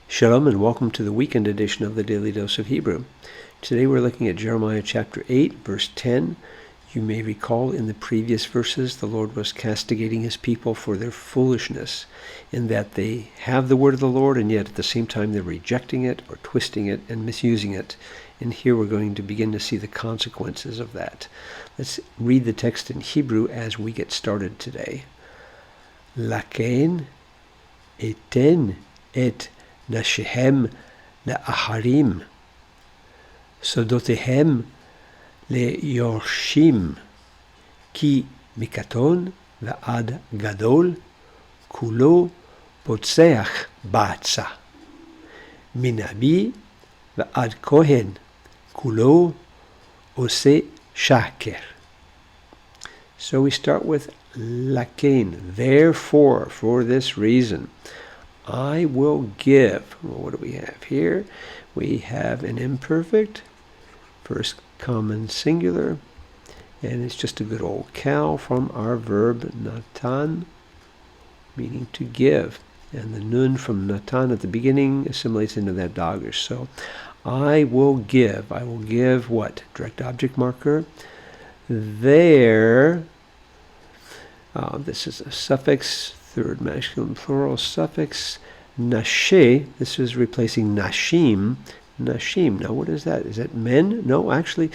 Shalom and welcome to the weekend edition of the Daily Dose of Hebrew. Today we're looking at Jeremiah chapter 8, verse 10. You may recall in the previous verses the Lord was castigating his people for their foolishness, in that they have the word of the Lord and yet at the same time they're rejecting it or twisting it and misusing it. And here we're going to begin to see the consequences of that. Let's read the text in Hebrew as we get started today. Laken eten et nashehem le'aharim, sodotehem le'yorshim, ki mikaton va'ad gadol, kulo potseach ba'atza, minabi va'ad kohen, kulo ose shaker. So we start with laken, therefore, for this reason. I will give. Well, what do we have here? We have an imperfect, first common singular, and it's just a good old cal from our verb natan, meaning to give. And the nun from natan at the beginning assimilates into that dagesh. So I will give. I will give what? Direct object marker. There, this is a suffix, third masculine plural suffix, nashe. This is replacing nashim. Nashim. Now, what is that? Is it men? No, actually,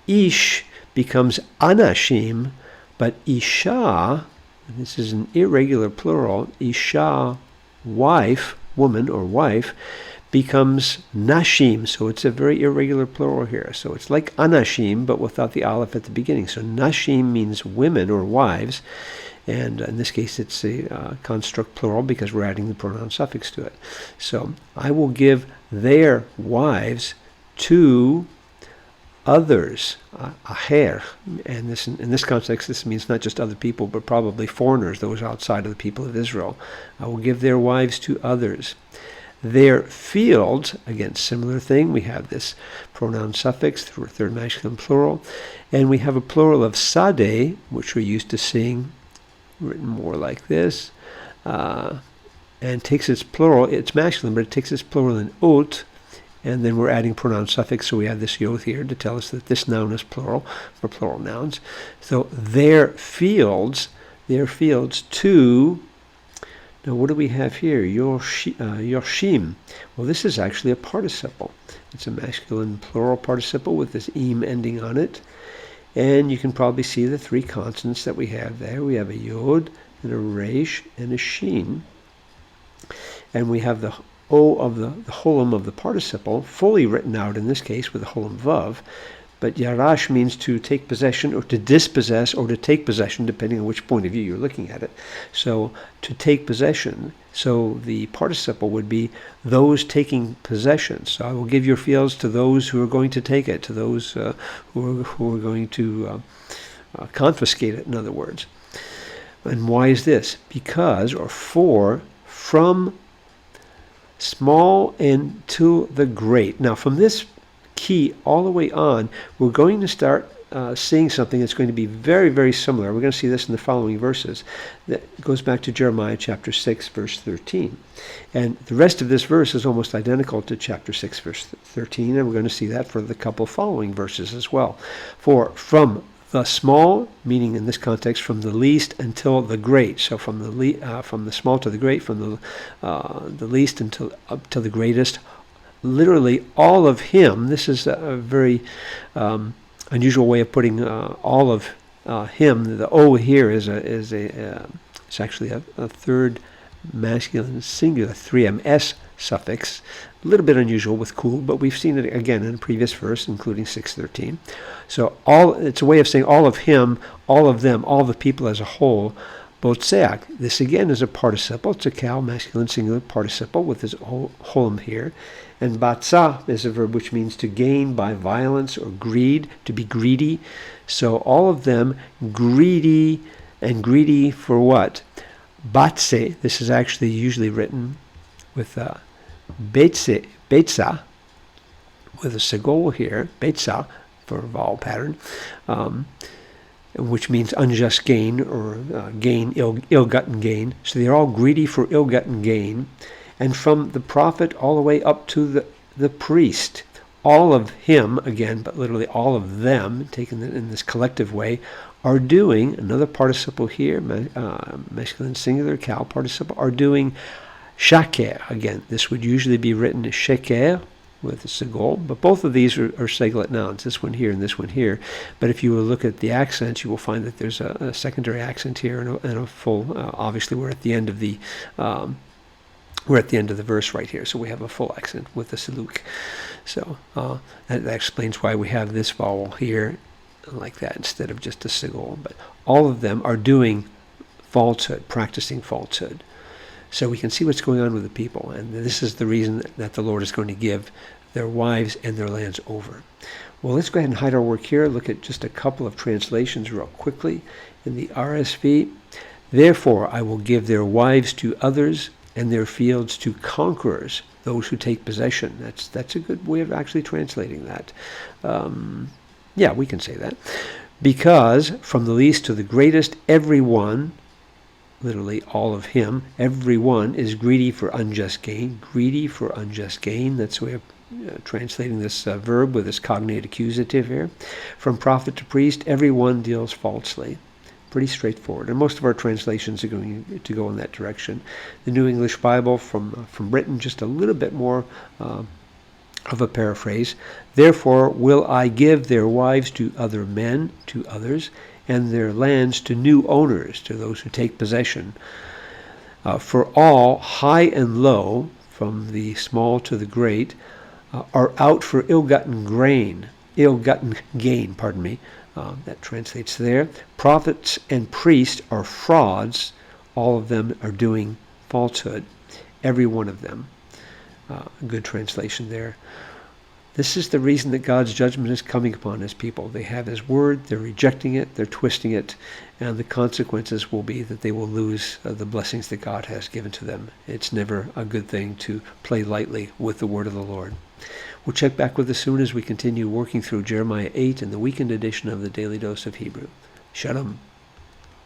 ish becomes anashim, but isha, this is an irregular plural, isha, wife, woman or wife, becomes nashim. So it's a very irregular plural here. So it's like anashim, but without the aleph at the beginning. So nashim means women or wives. And in this case, it's a construct plural because we're adding the pronoun suffix to it. So I will give their wives to others, aher. And this, in this context, this means not just other people, but probably foreigners, those outside of the people of Israel. I will give their wives to others. Their fields, again, similar thing. We have this pronoun suffix, third masculine plural. And we have a plural of sadeh, which we're used to seeing written more like this, and takes its plural, it's masculine, but it takes its plural in ot, and then we're adding pronoun suffix, so we have this yod here to tell us that this noun is plural for plural nouns. So their fields to, now what do we have here? Yoshim. Well, this is actually a participle. It's a masculine plural participle with this im ending on it. And you can probably see the three consonants that we have there. We have a yod, and a resh, and a shin. And we have the o of the holum of the participle, fully written out in this case with the holum vav. But yarash means to take possession, or to dispossess, or to take possession, depending on which point of view you're looking at it. So to take possession. So the participle would be those taking possession. So I will give your fields to those who are going to take it, to those who are going to confiscate it, in other words. And why is this? Because, or for, from small and to the great. Now, from this key all the way on, we're going to start seeing something that's going to be very, very similar. We're going to see this in the following verses. That goes back to Jeremiah chapter 6, verse 13. And the rest of this verse is almost identical to chapter 6, verse 13, and we're going to see that for the couple following verses as well. For from the small, meaning in this context from the least until the great. So from the small to the great, from the least until up to the greatest. Literally all of him. This is a very unusual way of putting all of him. The O here is it's actually a third masculine singular 3ms suffix. A little bit unusual with kul, but we've seen it again in a previous verse, including 6:13. So it's a way of saying all of him, all of them, all the people as a whole. Botseach. This again is a participle. It's a cal, masculine singular participle with this holum here. And batza is a verb which means to gain by violence or greed, to be greedy. So all of them greedy, and greedy for what? Batse. This is actually usually written with betze, betza, with a segol here, betza, for a vowel pattern. Which means unjust gain or gain, ill-gotten gain. So they're all greedy for ill-gotten gain. and from the prophet all the way up to the priest. All of him, again, but literally all of them, taken in this collective way, are doing, another participle here, masculine singular, cal participle, are doing shaker. Again, this would usually be written sheker with a segol, but both of these are seglet nouns, this one here and this one here. But if you will look at the accents, you will find that there's a secondary accent here and a full, obviously we're at the end of the verse right here, so we have a full accent with the siluk. So that explains why we have this vowel here like that instead of just a sigil. But all of them are doing falsehood, practicing falsehood. So we can see what's going on with the people, and this is the reason that the Lord is going to give their wives and their lands over. Well, let's go ahead and hide our work here. Look at just a couple of translations real quickly. In the RSV, therefore I will give their wives to others and their fields to conquerors, those who take possession. That's a good way of actually translating that. Yeah, we can say that. Because from the least to the greatest, everyone, literally all of him, everyone is greedy for unjust gain. Greedy for unjust gain. That's the way of translating this verb with this cognate accusative here. From prophet to priest, everyone deals falsely. Pretty straightforward, and most of our translations are going to go in that direction. The New English Bible from Britain, just a little bit more of a paraphrase. Therefore will I give their wives to other men, to others, and their lands to new owners, to those who take possession. For all, high and low, from the small to the great, are out for ill-gotten gain, pardon me. That translates there. Prophets and priests are frauds. All of them are doing falsehood. Every one of them. A good translation there. This is the reason that God's judgment is coming upon his people. They have his word, they're rejecting it, they're twisting it, and the consequences will be that they will lose the blessings that God has given to them. It's never a good thing to play lightly with the word of the Lord. We'll check back with us soon as we continue working through Jeremiah 8 and the weekend edition of the Daily Dose of Hebrew. Shalom.